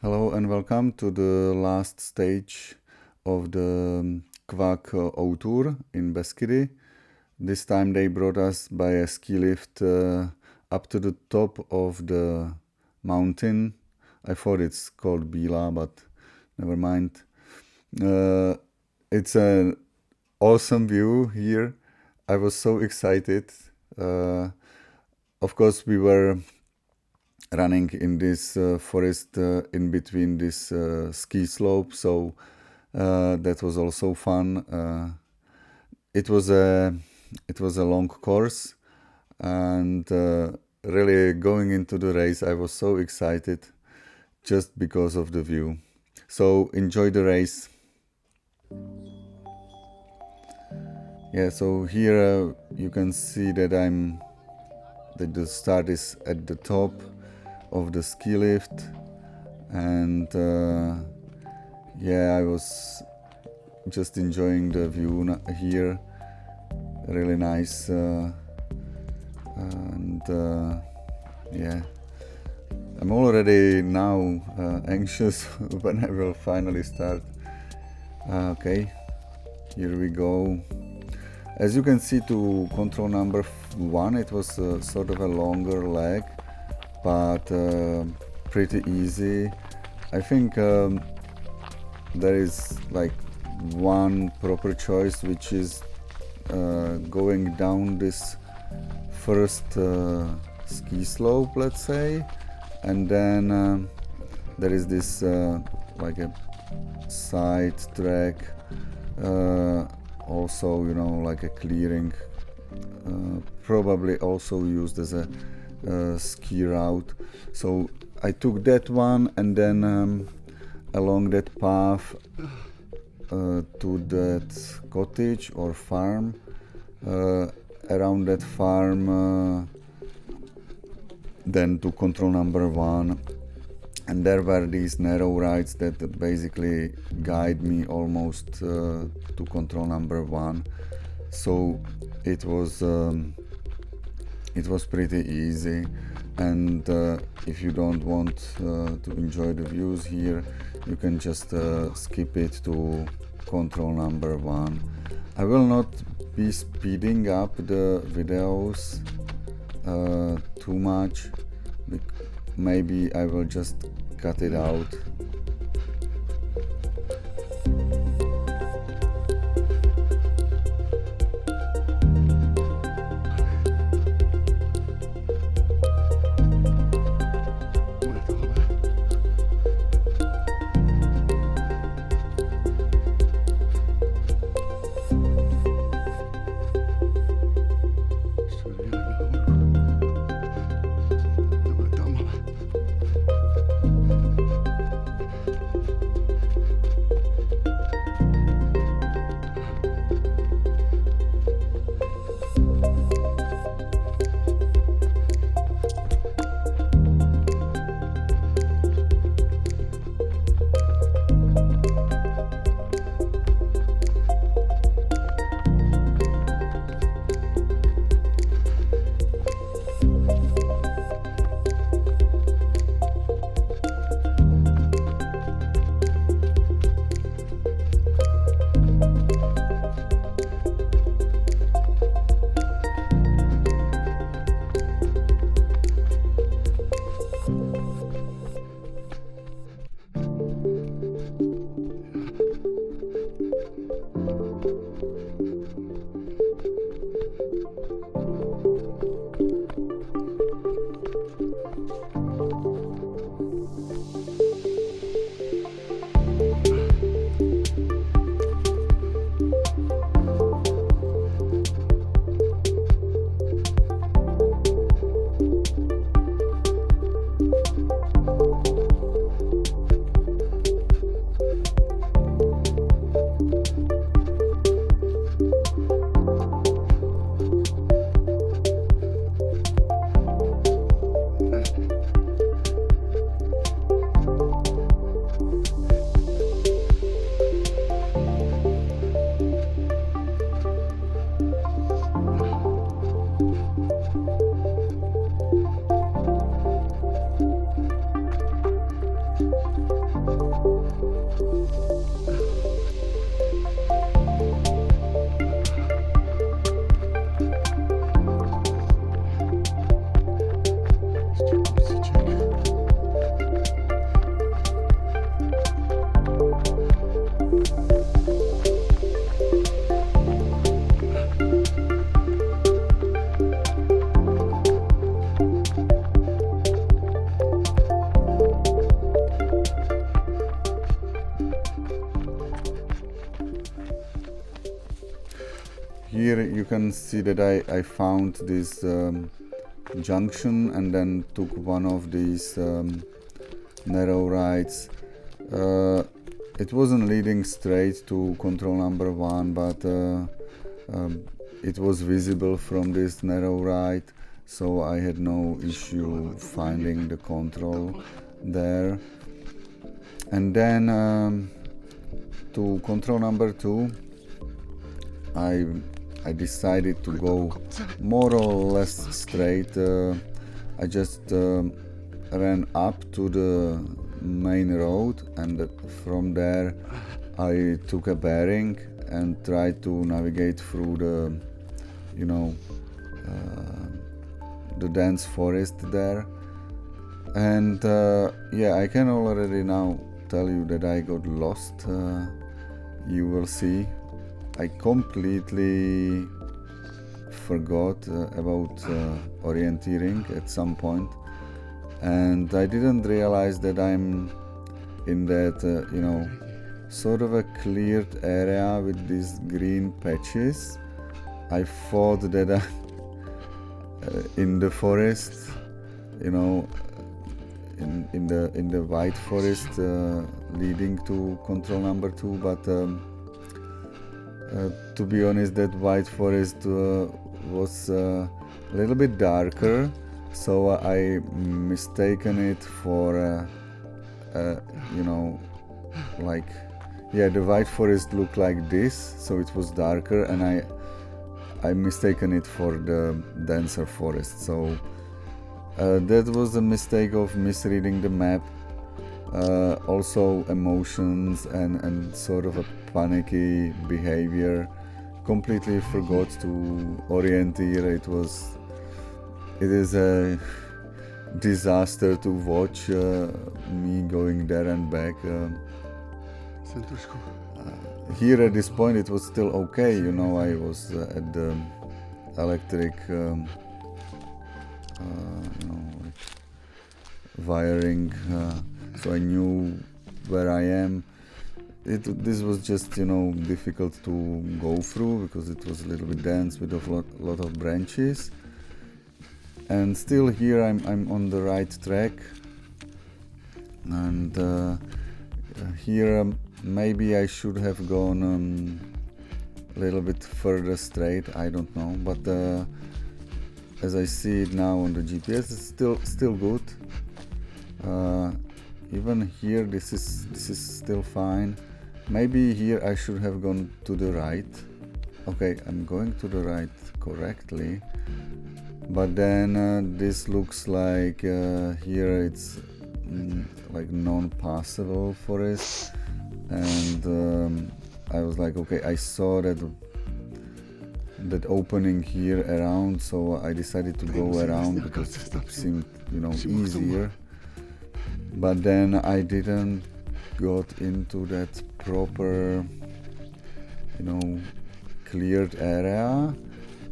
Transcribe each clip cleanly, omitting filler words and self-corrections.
Hello and welcome to the last stage of the Kwak O-tour in Beskydy. This time they brought us by a ski lift up to the top of the mountain. I thought it's called Bila, but never mind. It's an awesome view here. I was so excited. Of course, we were running in this forest in between this ski slope, so that was also fun. It was a long course, and really going into the race, I was so excited just because of the view. So enjoy the race. Yeah, so here you can see that the start is at the top of the ski lift, and yeah, I was just enjoying the view here. Really nice, and yeah, I'm already now anxious when I will finally start. Okay, here we go. As you can see, to control number 1, it was sort of a longer leg, but pretty easy. I think there is like one proper choice, which is going down this first ski slope, let's say, and then there is this like a side track, also, you know, like a clearing, probably also used as a ski route. So I took that one, and then along that path to that cottage or farm. Around that farm, then to control number 1, and there were these narrow rides that basically guide me almost to control number 1. So it was pretty easy, and if you don't want to enjoy the views here, you can just skip it to control number 1. I will not be speeding up the videos too much. Maybe I will just cut it out. here you can see that I found this junction and then took one of these narrow rides. It wasn't leading straight to control number 1, but it was visible from this narrow ride, so I had no issue finding the control there. And then to control number 2, I decided to go more or less straight. I just ran up to the main road, and from there I took a bearing and tried to navigate through the, you know, the dense forest there. And yeah, I can already now tell you that I got lost. You will see. I completely forgot about orienteering at some point, and I didn't realize that I'm in that you know, sort of a cleared area with these green patches. I thought that I'm in the forest, you know, in the white forest leading to control number 2, but to be honest, that white forest was a little bit darker, so I mistaken it for you know, like, yeah, the white forest looked like this, so it was darker, and I mistaken it for the denser forest. So that was a mistake of misreading the map. Also emotions and sort of a panicky behavior. Completely forgot to orienteer. It is a disaster to watch me going there and back. Here at this point it was still okay, you know, I was at the electric you know, like wiring, so I knew where I am. This was just, you know, difficult to go through because it was a little bit dense with a lot of branches. And still here I'm on the right track, and here maybe I should have gone a little bit further straight, I don't know, but as I see it now on the GPS, it's still good. Even here this is still fine. Maybe here I should have gone to the right. Okay, I'm going to the right correctly, but then this looks like here it's like non-passable forest, and I was like, okay, I saw that opening here around, so I decided to go around because it seemed, you know, easier. But then I didn't got into that proper, you know, cleared area,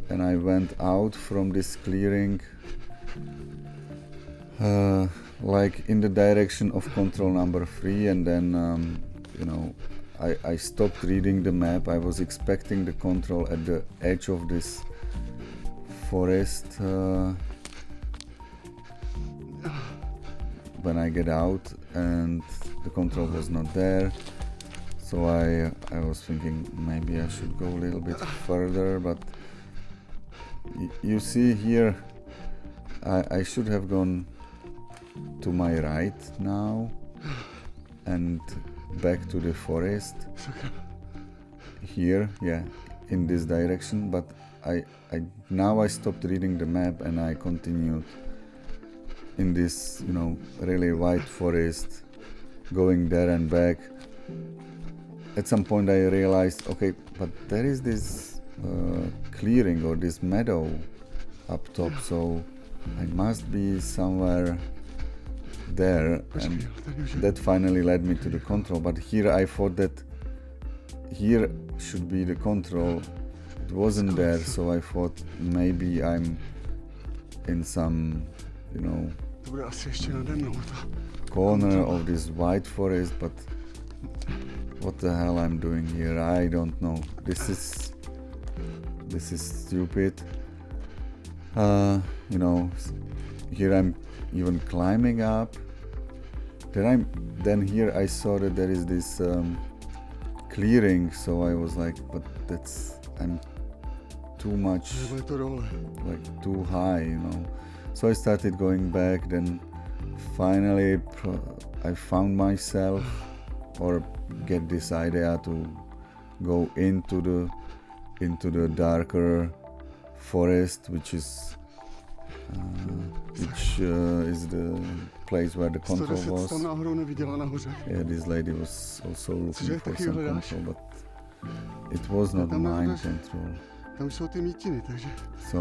and I went out from this clearing like in the direction of control number 3, and then you know, I stopped reading the map. I was expecting the control at the edge of this forest when I get out, and the control was not there. So I was thinking maybe I should go a little bit further, but you see here I should have gone to my right now and back to the forest here, yeah, in this direction, but now I stopped reading the map and I continued in this, you know, really white forest, going there and back. At some point I realized, okay, but there is this clearing or this meadow up top, so I must be somewhere there, and that finally led me to the control. But here I thought that here should be the control. It wasn't there, so I thought maybe I'm in some, you know, corner of this white forest, but what the hell I'm doing here, I don't know. This is this is stupid. You know, here I'm even climbing up. Then here I saw that there is this clearing, so I was like, but I'm too much, like too high, you know. So I started going back. Then finally I found myself, or get this idea to go into the darker forest, which is the place where the control was. Yeah, this lady was also looking for some control, but it was not mind control. Tam jsou ty mítiny, takže So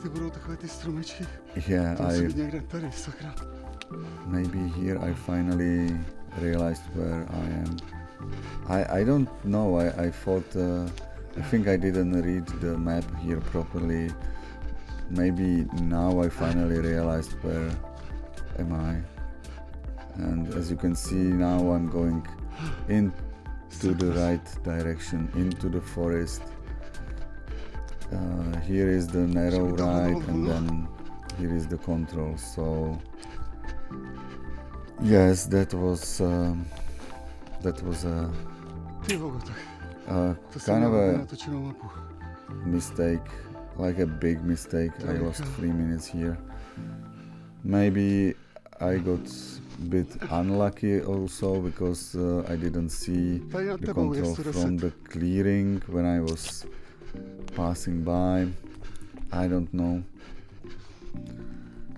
ty budou takové ty stromečky. yeah, Musí být někde tady, sakra. maybe here I finally realized where I am. I don't know. I thought I think I didn't read the map here properly. Maybe now I finally realized where am I. And as you can see, now I'm going into the right direction, into the forest. Here is the narrow ride, and then here is the control. So yes, that was a kind of a mistake, like a big mistake. I lost 3 minutes here. Maybe I got a bit unlucky also, because I didn't see the control from the clearing when I was passing by. I don't know.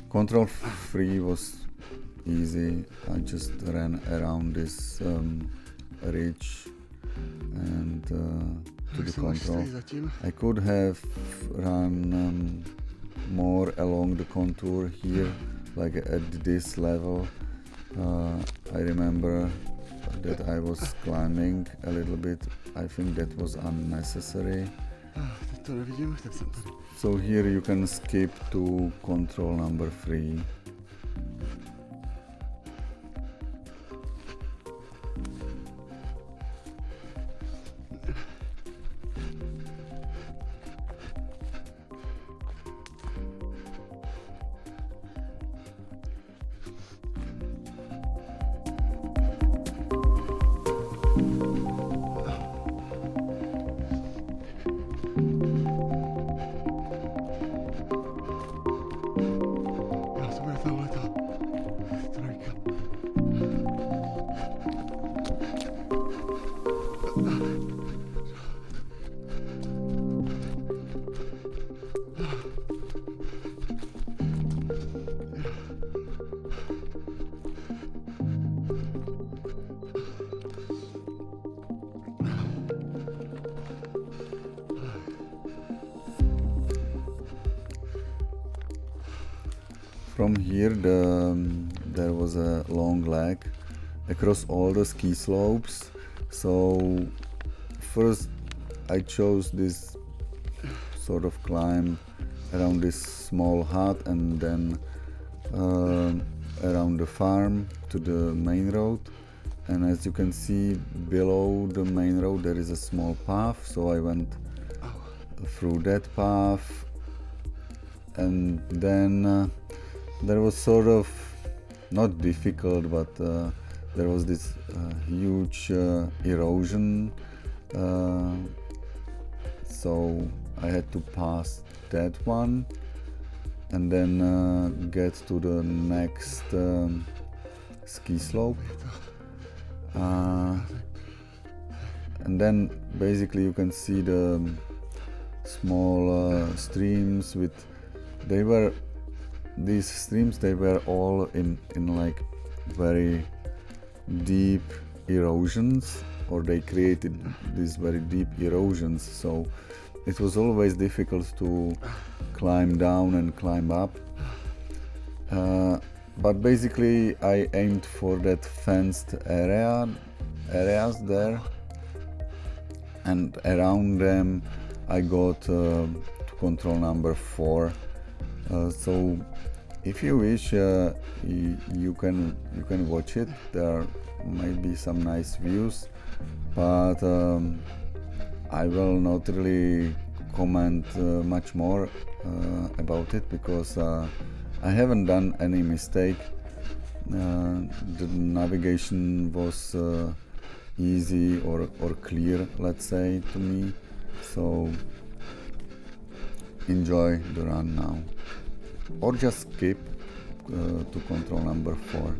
Control 3 was easy. I just ran around this ridge and to the control. I could have run more along the contour here, like at this level. I remember that I was climbing a little bit. I think that was unnecessary. So here you can skip to control number 3. From here there was a long leg across all the ski slopes. So first I chose this sort of climb around this small hut, and then around the farm to the main road. And as you can see, below the main road there is a small path, so I went through that path. And then there was sort of, not difficult, but there was this huge erosion, so I had to pass that one and then get to the next ski slope, and then basically you can see the small streams with, these streams, they were all in like very deep erosions, or they created these very deep erosions, so it was always difficult to climb down and climb up. But basically I aimed for that fenced areas there, and around them I got to control number 4. So if you wish, you can watch it. There might be some nice views, but I will not really comment much more about it, because I haven't done any mistake. The navigation was easy or clear, let's say, to me. So enjoy the run now, or just skip to control number 4.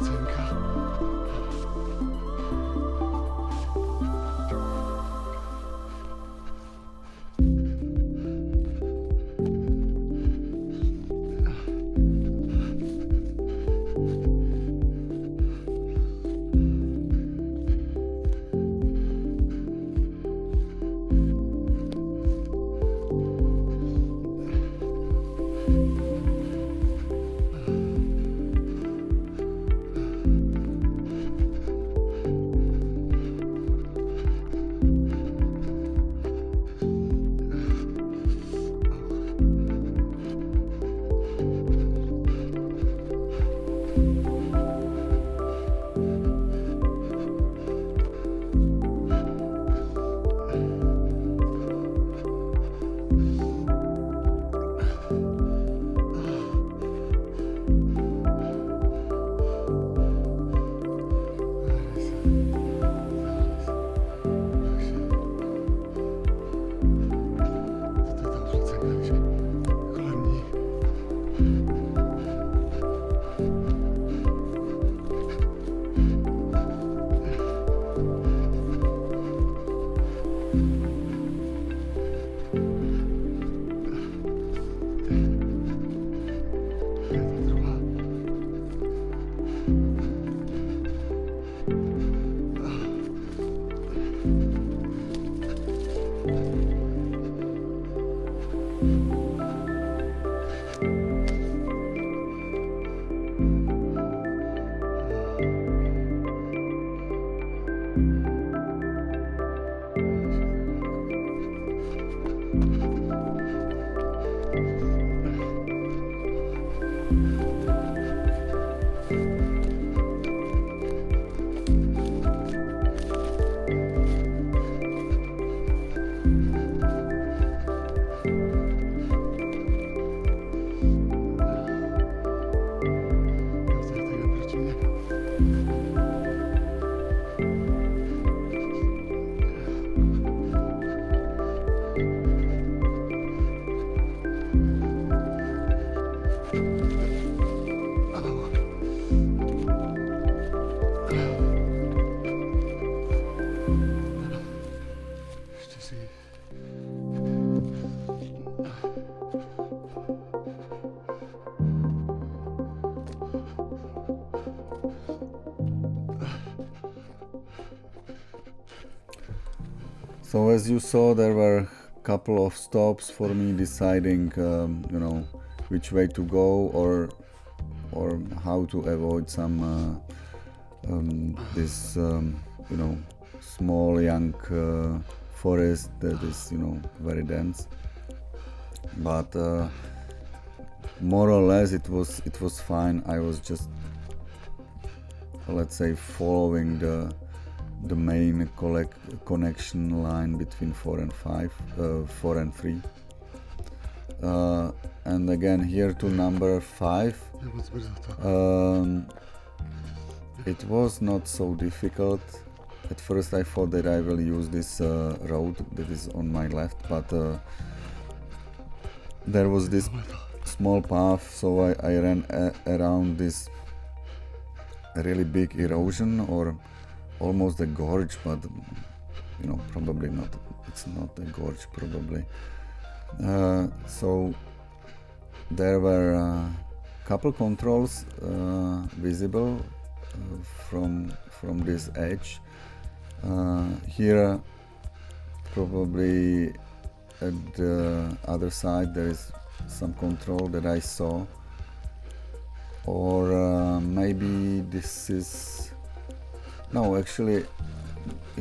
Cenka. So as you saw, there were a couple of stops for me deciding, you know, which way to go or how to avoid some this you know, small young forest that is, you know, very dense. But more or less it was fine. I was just, let's say, following the main connection line between 4 and 3. And again here to number 5. It was not so difficult. At first I thought that I will use this road that is on my left, but there was this small path, so I ran around this really big erosion, or almost a gorge, but you know, probably not. It's not a gorge, probably. So there were a couple controls visible from this edge. Here, probably at the other side, there is some control that I saw, or maybe this is. No, actually,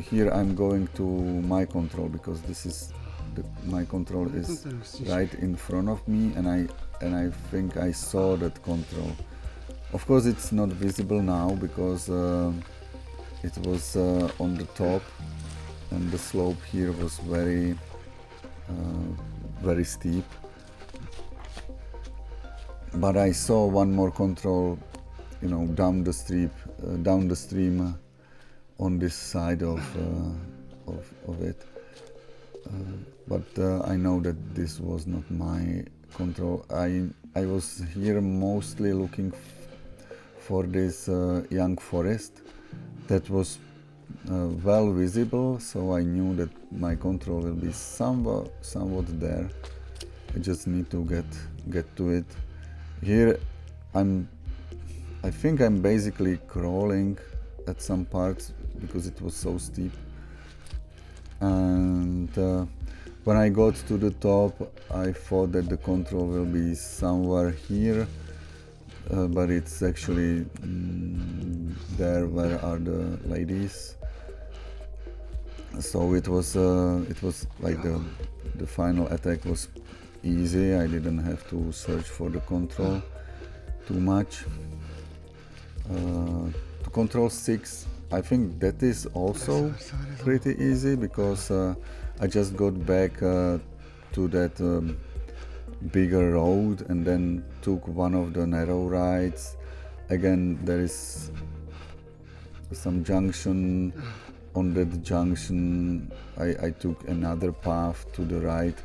here I'm going to my control, because this is my control is right in front of me, and I think I saw that control. Of course, it's not visible now because it was on the top, and the slope here was very steep. But I saw one more control, you know, down the stream. On this side of it, but I know that this was not my control. I was here mostly looking for this young forest that was well visible, so I knew that my control will be somewhat there. I just need to get to it. Here I think I'm basically crawling at some parts because it was so steep. And when I got to the top, I thought that the control will be somewhere here, but it's actually there where are the ladies. So it was like the final attack was easy. I didn't have to search for the control too much. To control 6, I think that is also pretty easy because I just got back to that bigger road and then took one of the narrow rides. Again, there is some junction. On that junction I took another path to the right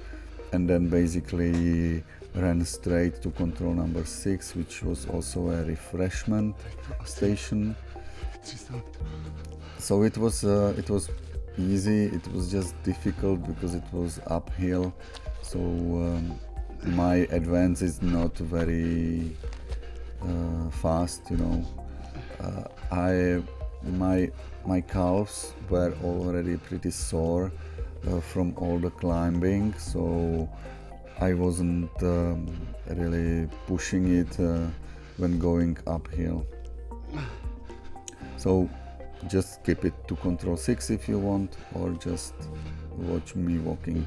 and then basically ran straight to control number 6, which was also a refreshment station. So it was easy. It was just difficult because it was uphill, so my advance is not very fast, you know. My calves were already pretty sore from all the climbing, so I wasn't really pushing it when going uphill. So just skip it to control 6 if you want, or just watch me walking.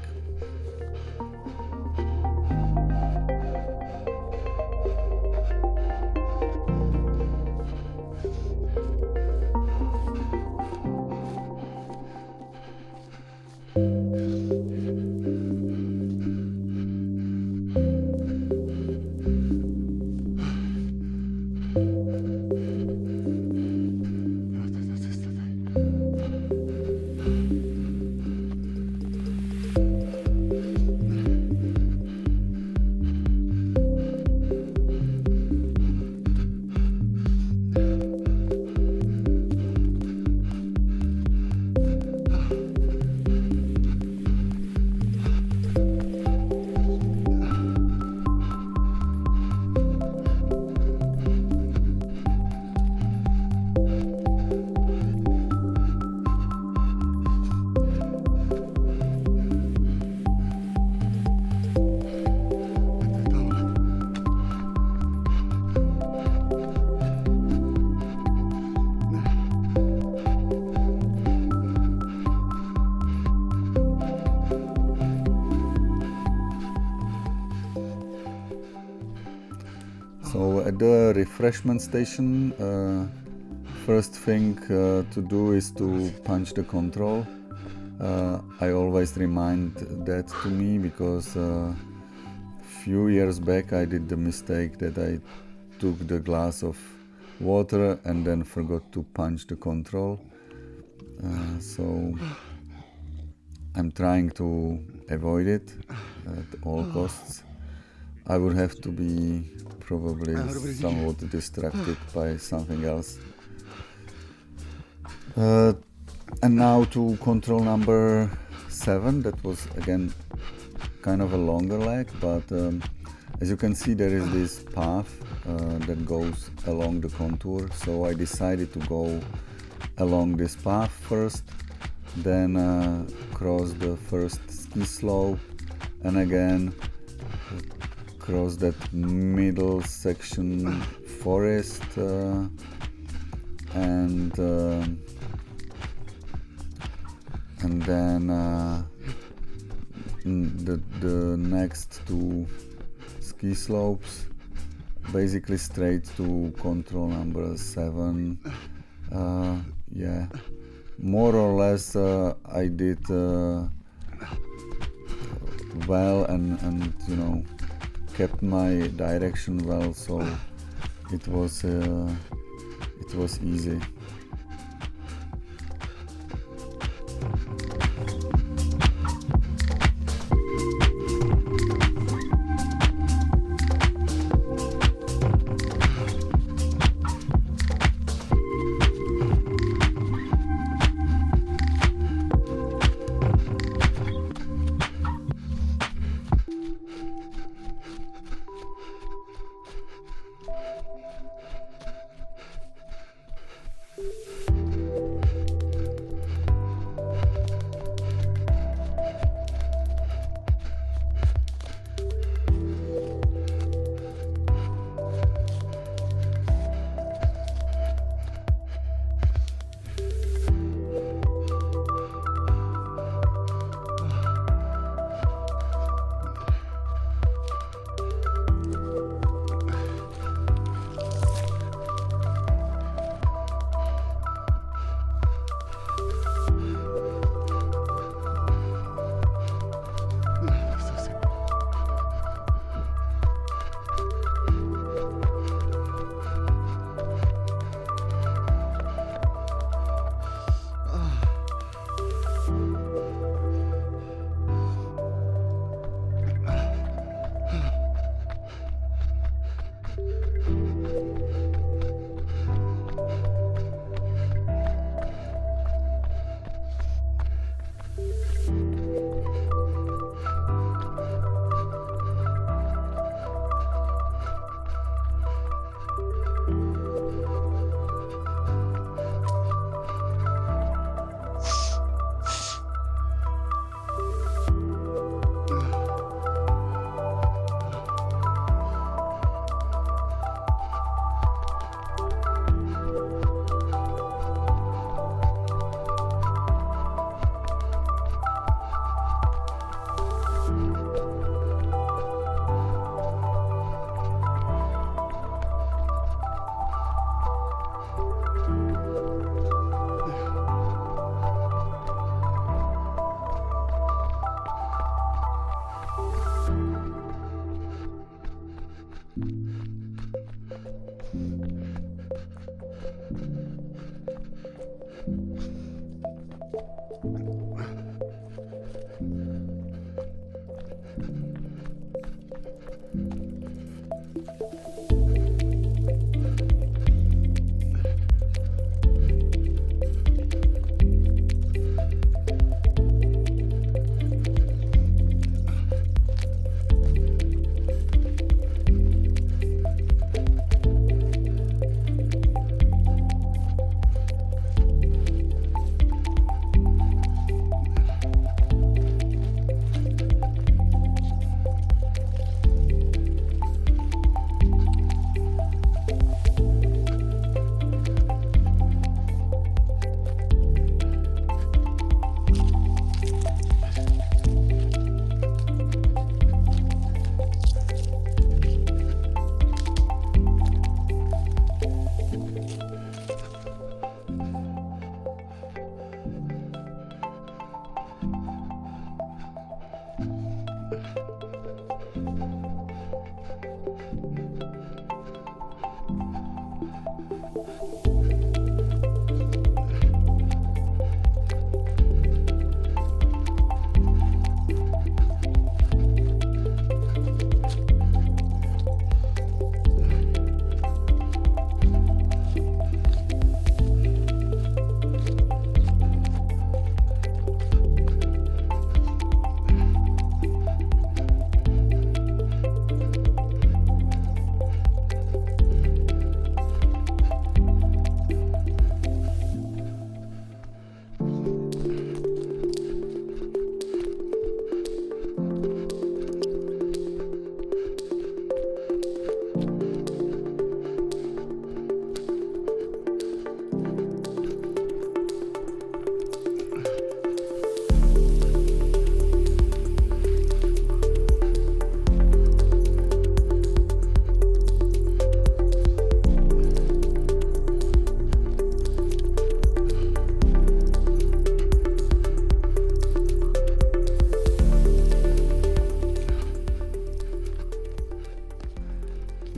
So at the refreshment station, first thing to do is to punch the control. I always remind that to me because few years back I did the mistake that I took the glass of water and then forgot to punch the control. So I'm trying to avoid it at all costs. I would have to be probably somewhat distracted by something else. And now to control number 7. That was again kind of a longer leg, but as you can see there is this path that goes along the contour, so I decided to go along this path first, then cross the first ski slope, and again cross that middle section forest, and then the next two ski slopes, basically straight to control number 7. Yeah, more or less I did well, and you know, kept my direction well, so it was easy.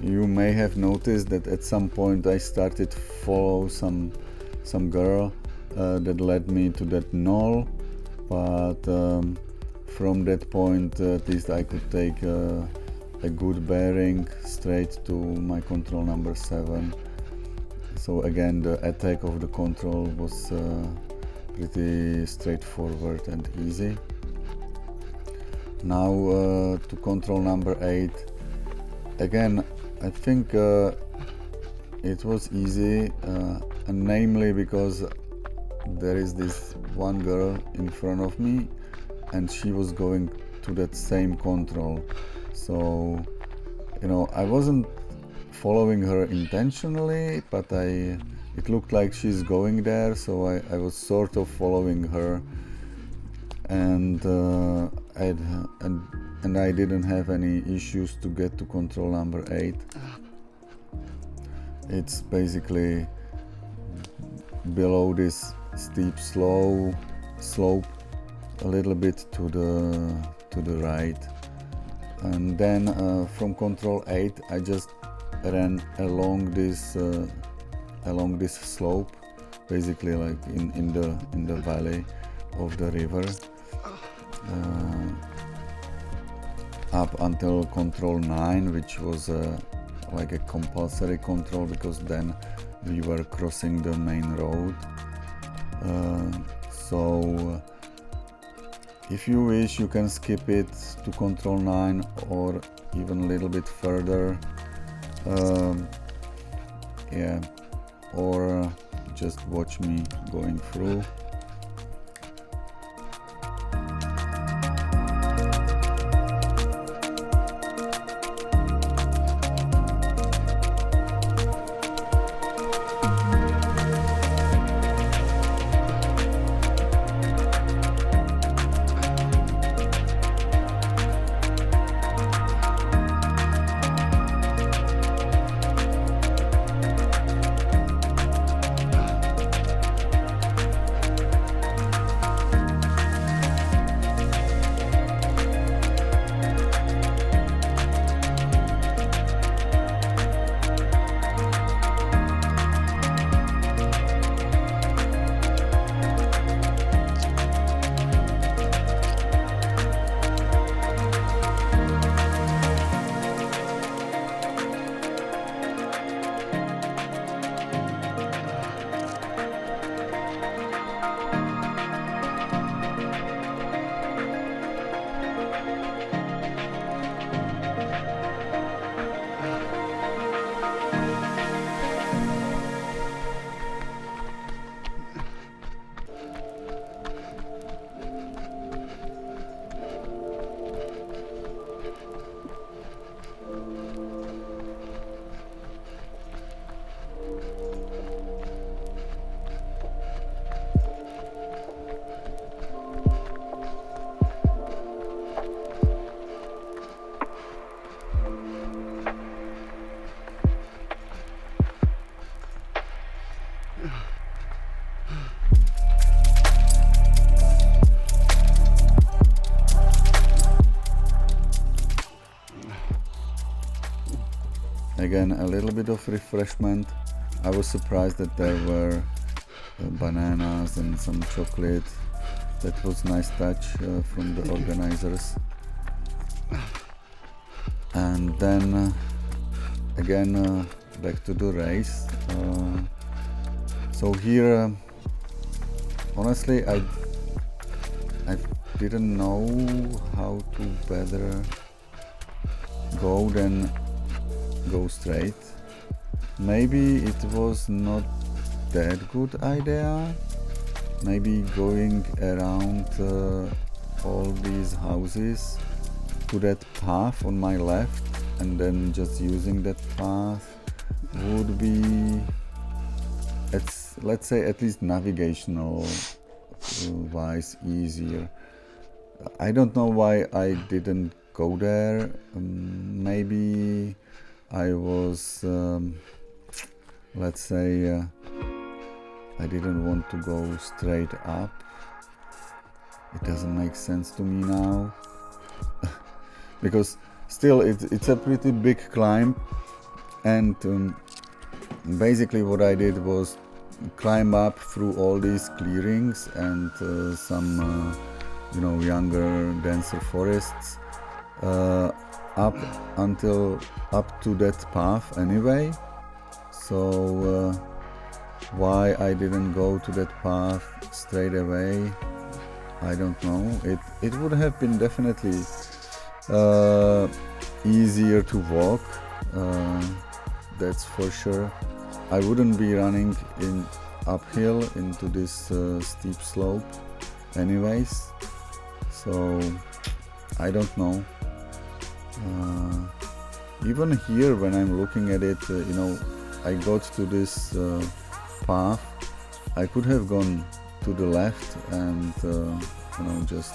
You may have noticed that at some point I started to follow some girl that led me to that knoll, but from that point at least I could take a good bearing straight to my control number 7. So again, the attack of the control was pretty straightforward and easy. Now to control number 8. Again, I think it was easy, and namely because there is this one girl in front of me and she was going to that same control. So, you know, I wasn't following her intentionally, but it looked like she's going there, so I was sort of following her, and I didn't have any issues to get to control number 8. It's basically below this steep slope, a little bit to the right, and then from control 8 I just ran along this slope, basically like in the valley of the river, up until control 9, which was like a compulsory control, because then we were crossing the main road. So if you wish, you can skip it to control 9 or even a little bit further, yeah, or just watch me going through. then a little bit of refreshment. I was surprised that there were bananas and some chocolate. That was nice touch from the organizers. And then again back to the race. So here honestly I didn't know how to better go than go straight. Maybe it was not that good idea. Maybe going around all these houses to that path on my left and then just using that path would be, let's say, at least navigational wise easier. I don't know why I didn't go there. Maybe I was, let's say, I didn't want to go straight up. It doesn't make sense to me now. Because still it's a pretty big climb, and basically what I did was climb up through all these clearings and some younger, denser forests up to that path anyway. So why I didn't go to that path straight away, I don't know. It would have been definitely easier to walk, that's for sure. I wouldn't be running in uphill into this steep slope anyways, so I don't know. Even here when I'm looking at it, I got to this path. I could have gone to the left and just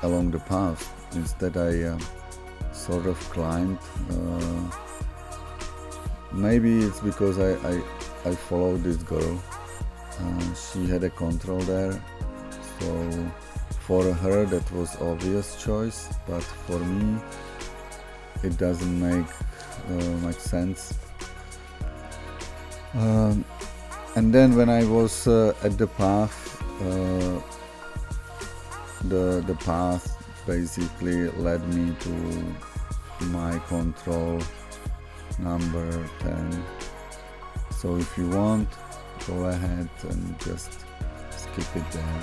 along the path. Instead I sort of climbed. Maybe it's because I followed this girl. She had a control there, so for her that was obvious choice, but for me it doesn't make much sense. And then when I was at the path, the path basically led me to my control number 10. So if you want, go ahead and just skip it there.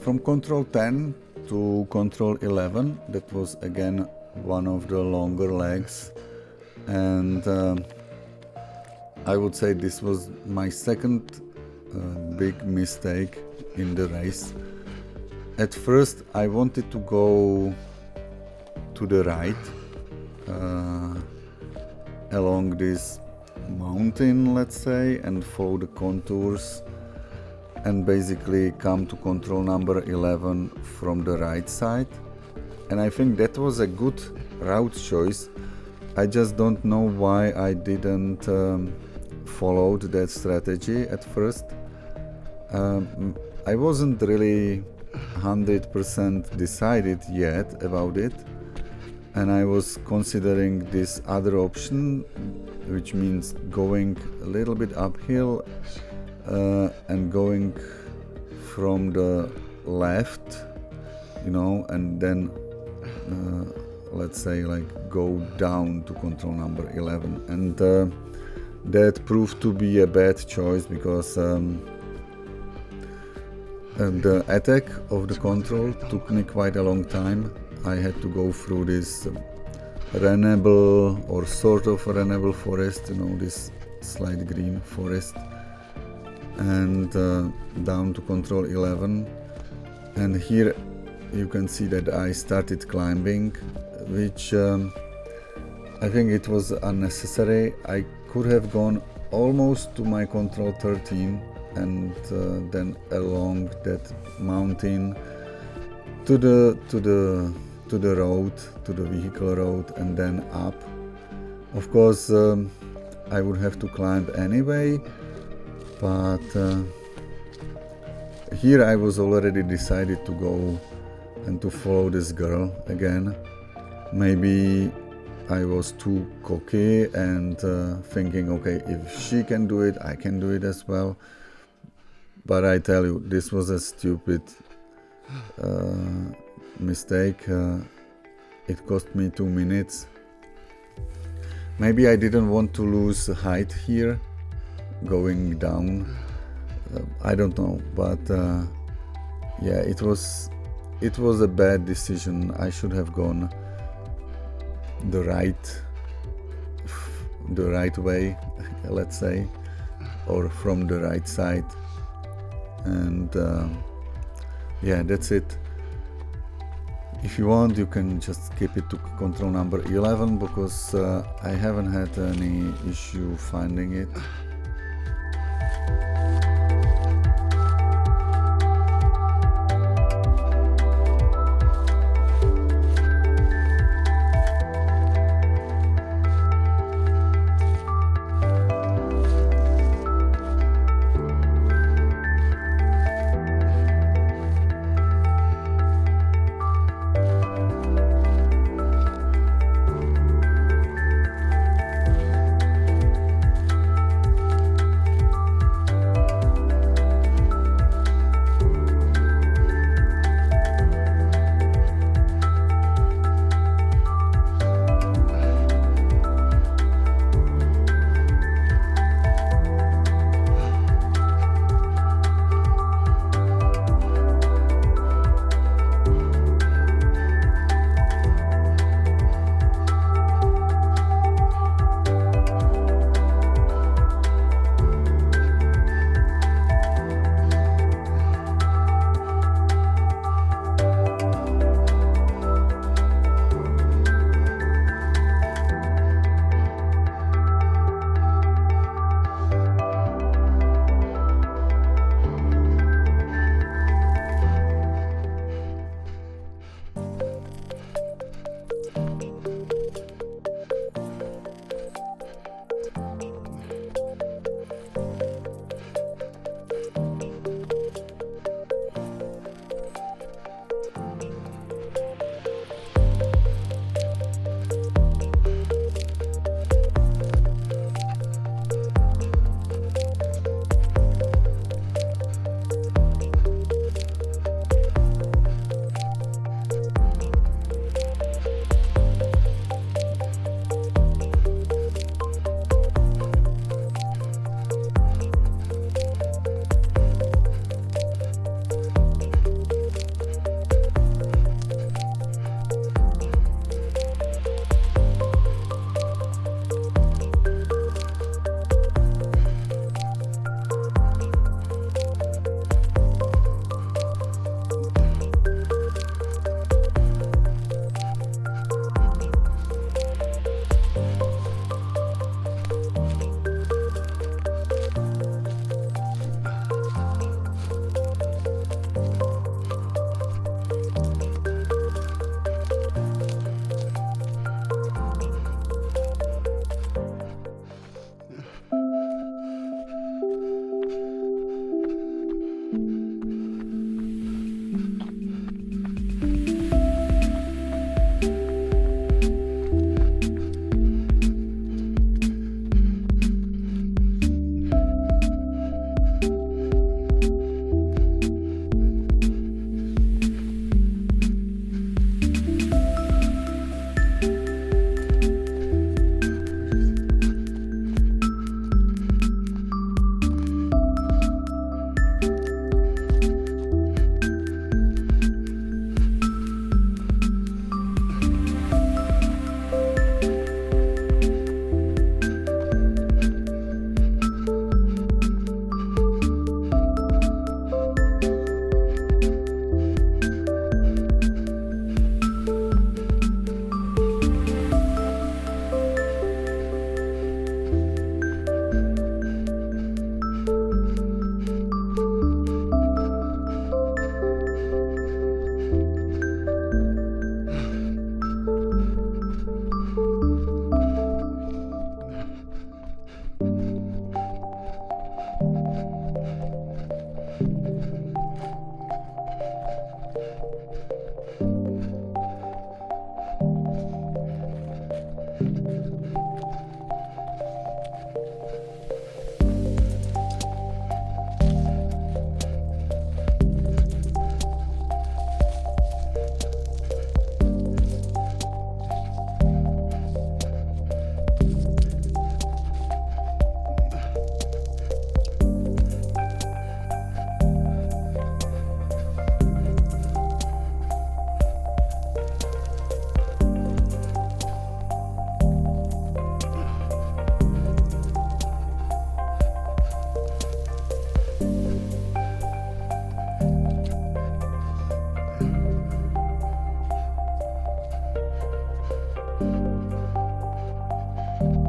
from control 10 to control 11, that was again one of the longer legs, and I would say this was my second big mistake in the race. At first I wanted to go to the right along this mountain, let's say, and follow the contours and basically come to control number 11 from the right side. And I think that was a good route choice. I just don't know why I didn't follow that strategy at first. I wasn't really 100% decided yet about it, and I was considering this other option, which means going a little bit uphill and going from the left, you know, and then let's say like go down to control number 11, and that proved to be a bad choice because the attack of the control took me quite a long time. I had to go through this runnable or sort of runnable forest, you know, this slight green forest, and down to control 11. And here you can see that I started climbing, which I think it was unnecessary. I could have gone almost to my control 13 and then along that mountain to the road, to the vehicle road, and then up. Of course I would have to climb anyway, but here I was already decided to go and to follow this girl again. Maybe I was too cocky and thinking, okay, if she can do it, I can do it as well. But I tell you, this was a stupid mistake. It cost me 2 minutes. Maybe I didn't want to lose height here, going down. I don't know, but yeah, it was a bad decision. I should have gone the right way, let's say, or from the right side. And yeah, that's it. If you want, you can just skip it to control number 11, because I haven't had any issue finding it.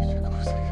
Ještě kousek.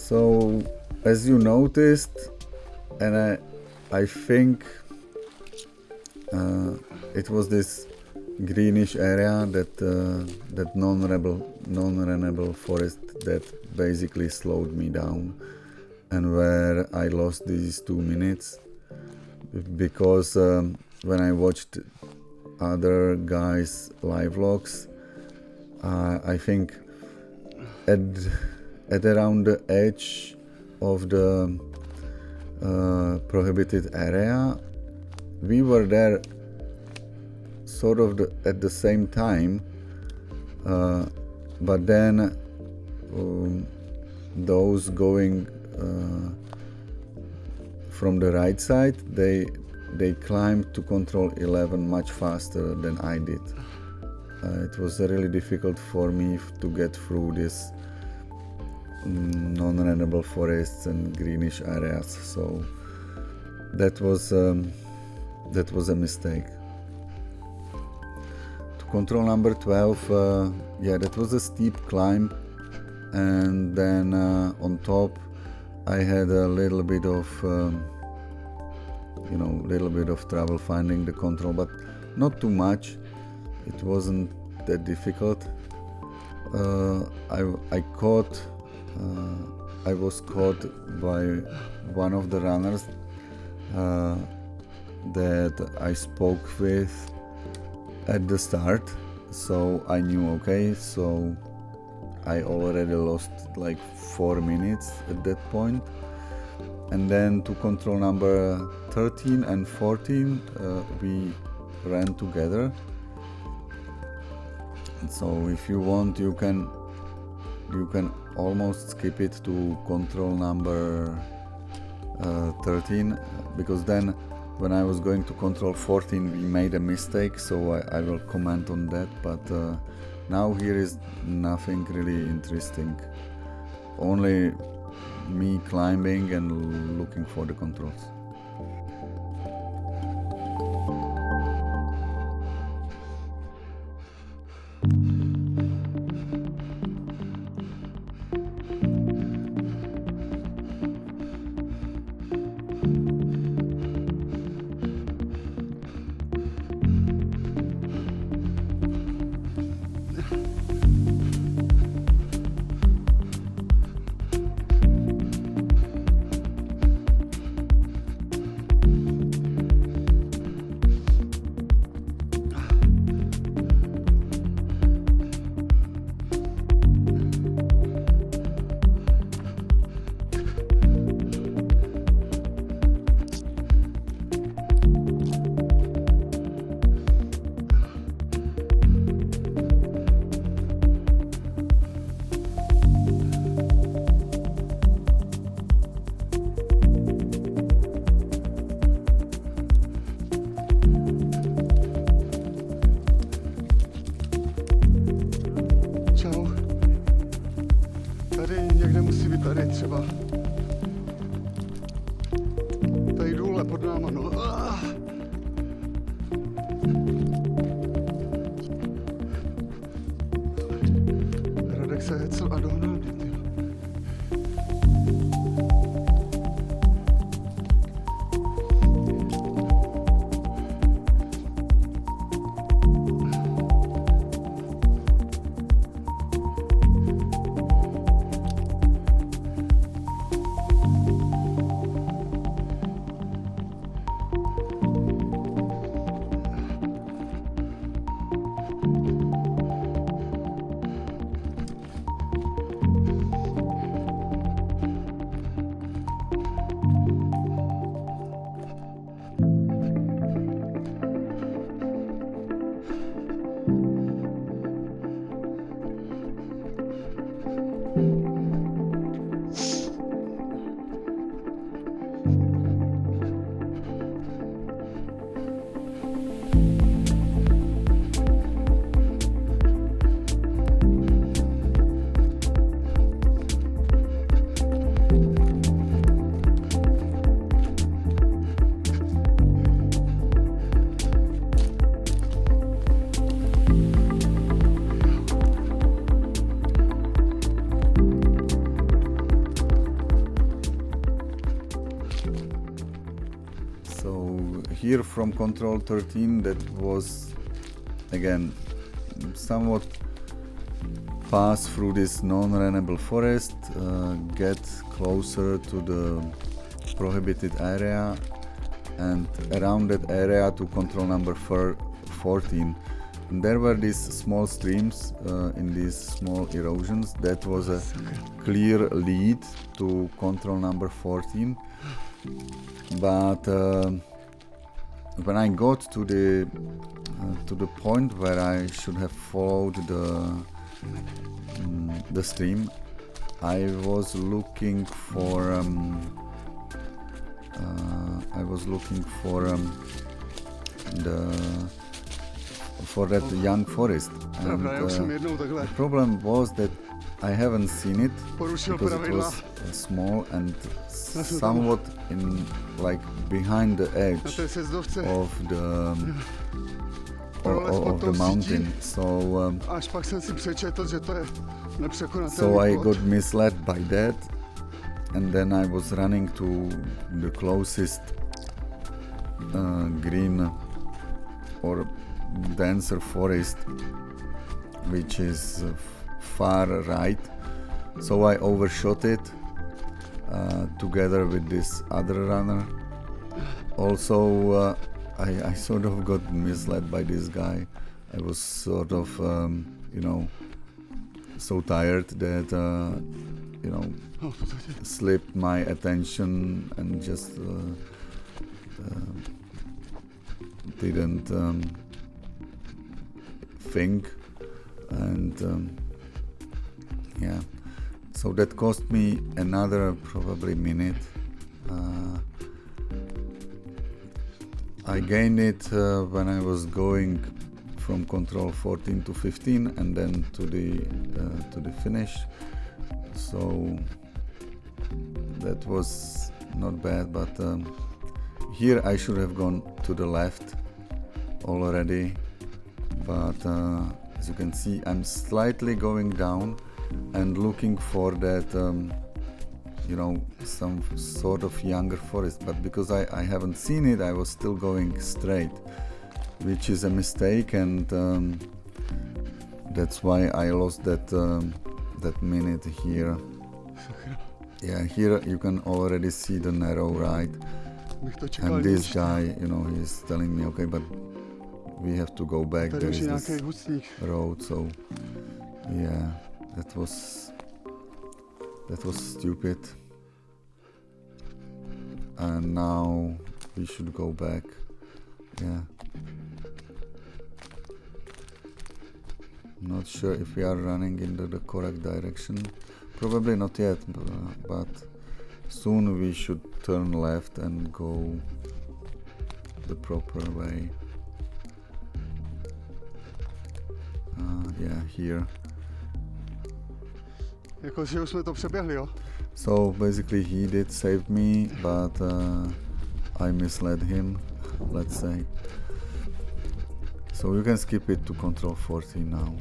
So, as you noticed, and I think it was this greenish area that non-renewable forest that basically slowed me down, and where I lost these 2 minutes because when I watched other guys' live logs. I think at around the edge of the prohibited area, we were there sort of at the same time, but then those going from the right side, they climbed to control 11 much faster than I did. It was really difficult for me to get through this non-runnable forests and greenish areas, so that was a mistake. To control number 12, yeah, that was a steep climb, and then on top I had a little bit of trouble finding the control, but not too much. It wasn't that difficult. I was caught by one of the runners that I spoke with at the start, so I knew, okay, so I already lost like 4 minutes at that point. And then to control number 13 and 14, we ran together. And so if you want, you can almost skip it to control number 13, because then when I was going to control 14 we made a mistake, so I will comment on that, but now here is nothing really interesting, only me climbing and looking for the controls. Tady třeba. Tady důle pod náma, no. Radek se hecel a dohnal mě, ty. Here from control 13, that was again somewhat pass through this non-runnable forest, get closer to the prohibited area, and around that area to control number 14, and there were these small streams in these small erosions. That was a clear lead to control number 14, but when I got to the point where I should have followed the stream, I was looking for that young forest, and the problem was that I haven't seen it because it was small and somewhat in like behind the edge of the mountain, so I got misled by that, and then I was running to the closest green or denser forest, which is far right, so I overshot it together with this other runner. Also, I sort of got misled by this guy. I was sort of, so tired that, slipped my attention and just didn't think, and yeah, so that cost me another probably minute. I gained it when I was going from control 14 to 15 and then to the finish, so that was not bad, but here I should have gone to the left already, but as you can see, I'm slightly going down and looking for that some sort of younger forest, but because I haven't seen it, I was still going straight, which is a mistake, and that's why I lost that minute here. Yeah, here you can already see the narrow right, and this guy, he's telling me, okay, but we have to go back, there is this road, so yeah, that was stupid, and now we should go back. Yeah, not sure if we are running in the correct direction, probably not yet, but soon we should turn left and go the proper way. Yeah, here. So basically he did save me, but I misled him, let's say. So you can skip it to control 14 now.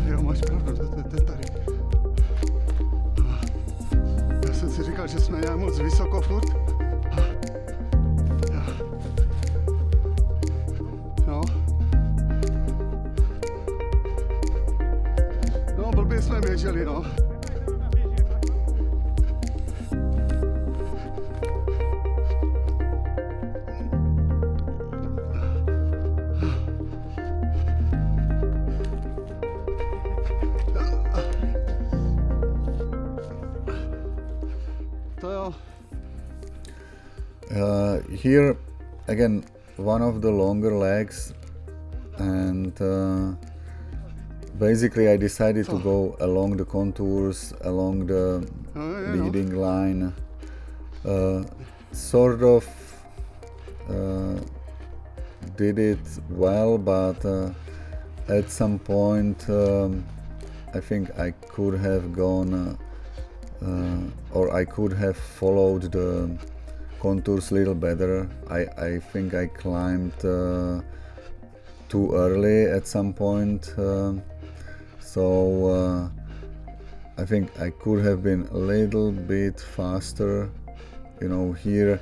Jo, máš pravdu, to je tady. Já jsem si říkal, že jsme nějak moc vysoko furt. No, blbě jsme běželi, no. Here again, one of the longer legs, and basically I decided to go along the contours, along the leading line, sort of did it well, but at some point I think I could have gone or I could have followed the contours a little better. I think I climbed too early at some point, so I think I could have been a little bit faster. Here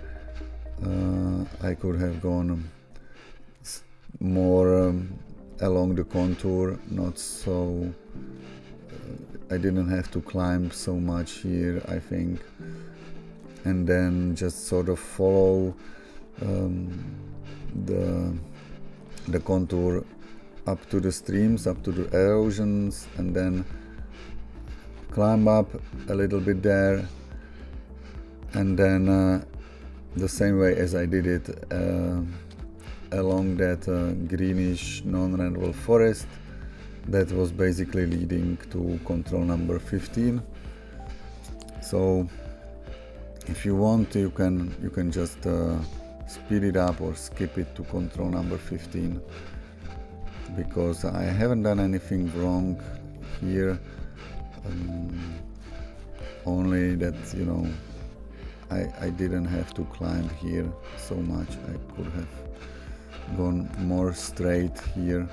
I could have gone more along the contour, not so I didn't have to climb so much here, I think. and then just sort of follow the contour up to the streams, up to the erosions, and then climb up a little bit there, and then the same way as I did it along that greenish non-rentable forest that was basically leading to control number 15. So if you want, you can just speed it up or skip it to control number 15, because I haven't done anything wrong here, only that, you know, I didn't have to climb here so much. I could have gone more straight here.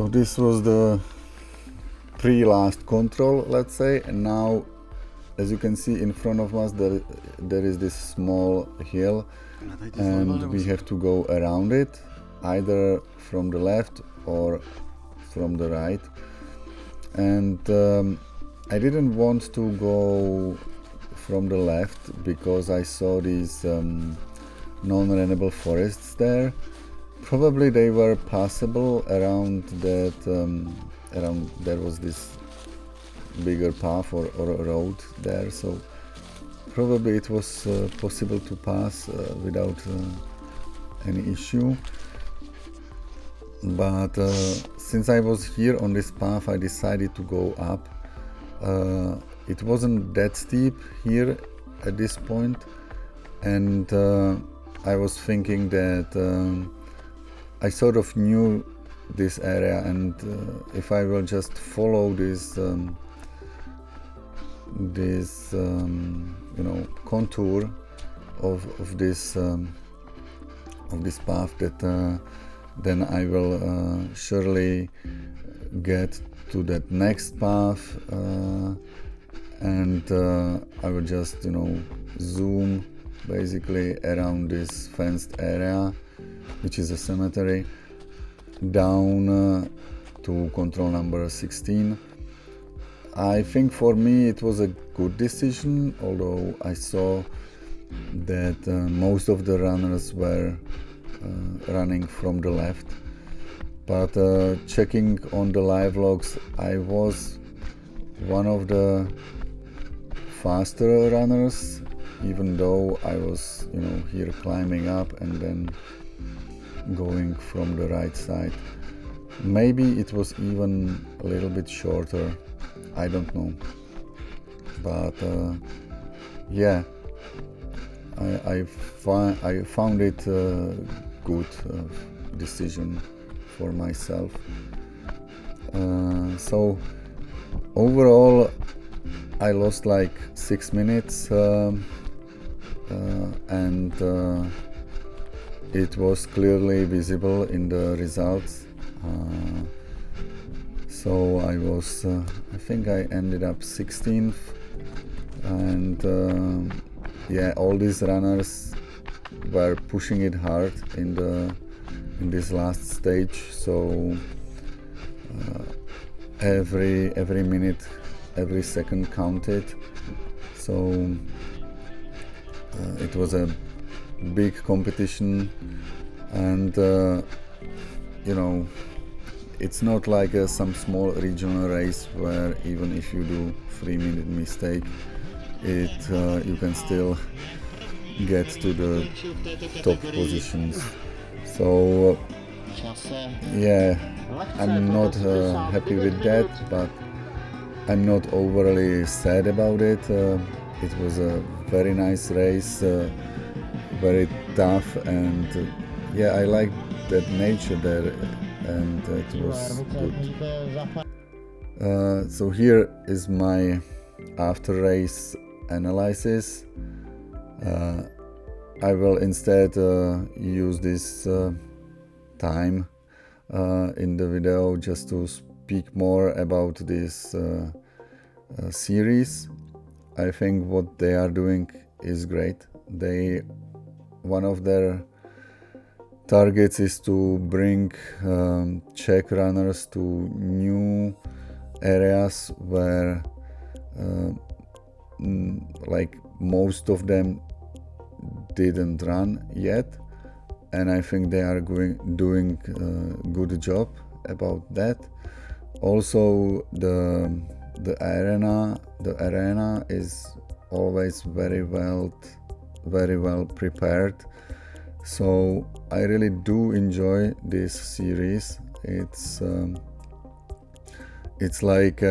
So this was the pre-last control, let's say, and now, as you can see in front of us, there is this small hill, and we have to go around it, either from the left or from the right. And I didn't want to go from the left because I saw these non-runnable forests there. Probably they were passable around that, there was this bigger path or a road there, so probably it was possible to pass without any issue. But since I was here on this path, I decided to go up. It wasn't that steep here at this point, and I was thinking that I sort of knew this area, and if I will just follow this contour of this path, that then I will surely get to that next path, and I will just zoom basically around this fenced area, which is a cemetery, down to control number 16. I think for me it was a good decision, although I saw that most of the runners were running from the left. But checking on the live logs, I was one of the faster runners, even though I was here climbing up and then going from the right side. Maybe it was even a little bit shorter, I don't know, but yeah, I found it a good decision for myself. So overall I lost like 6 minutes, and it was clearly visible in the results. So I think I ended up 16th, and yeah, all these runners were pushing it hard in this last stage. So every minute, every second counted. So it was a big competition, and it's not like some small regional race where even if you do 3-minute mistake, you can still get to the top positions. So yeah, I'm not happy with that, but I'm not overly sad about it. It was a very nice race, very tough, and yeah, I like that nature there, and it was good. So here is my after race analysis. I will instead use this time in the video just to speak more about this series. I think what they are doing is great. One of their targets is to bring Czech runners to new areas where like most of them didn't run yet, and I think they are doing a good job about that. Also, the arena is always very well prepared. So I really do enjoy this series. It's like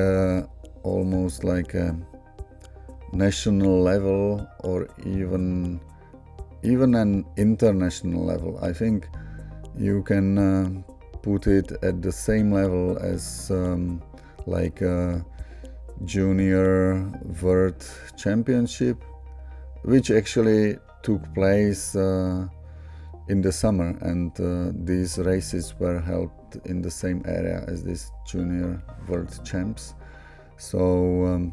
almost like a national level, or even an international level. I think you can put it at the same level as like a junior world championship, which actually took place in the summer, and these races were held in the same area as this junior world champs. So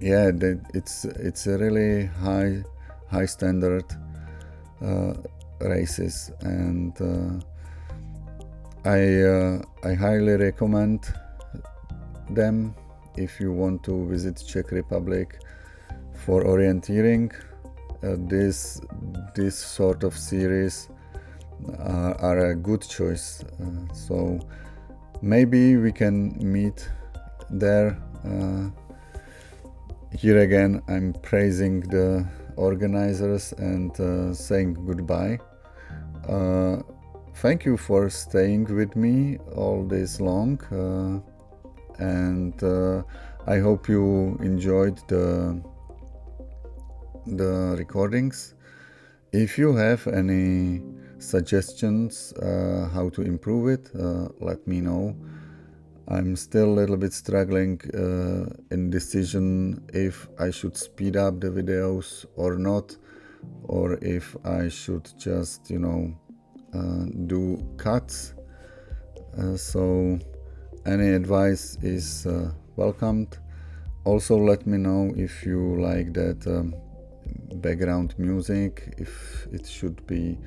yeah, it's a really high standard races, and I highly recommend them if you want to visit Czech Republic for orienteering. This sort of series are a good choice. So maybe we can meet there. Here again, I'm praising the organizers and saying goodbye. Thank you for staying with me all this long, and I hope you enjoyed the recordings. If you have any suggestions how to improve it, let me know. I'm still a little bit struggling in decision if I should speed up the videos or not, or if I should just, do cuts. So any advice is welcomed. Also, let me know if you like that background music, if it should be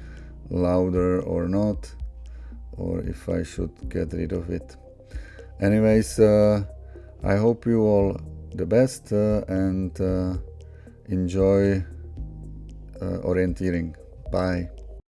louder or not, or if I should get rid of it. Anyways, I hope you all the best and enjoy orienteering. Bye.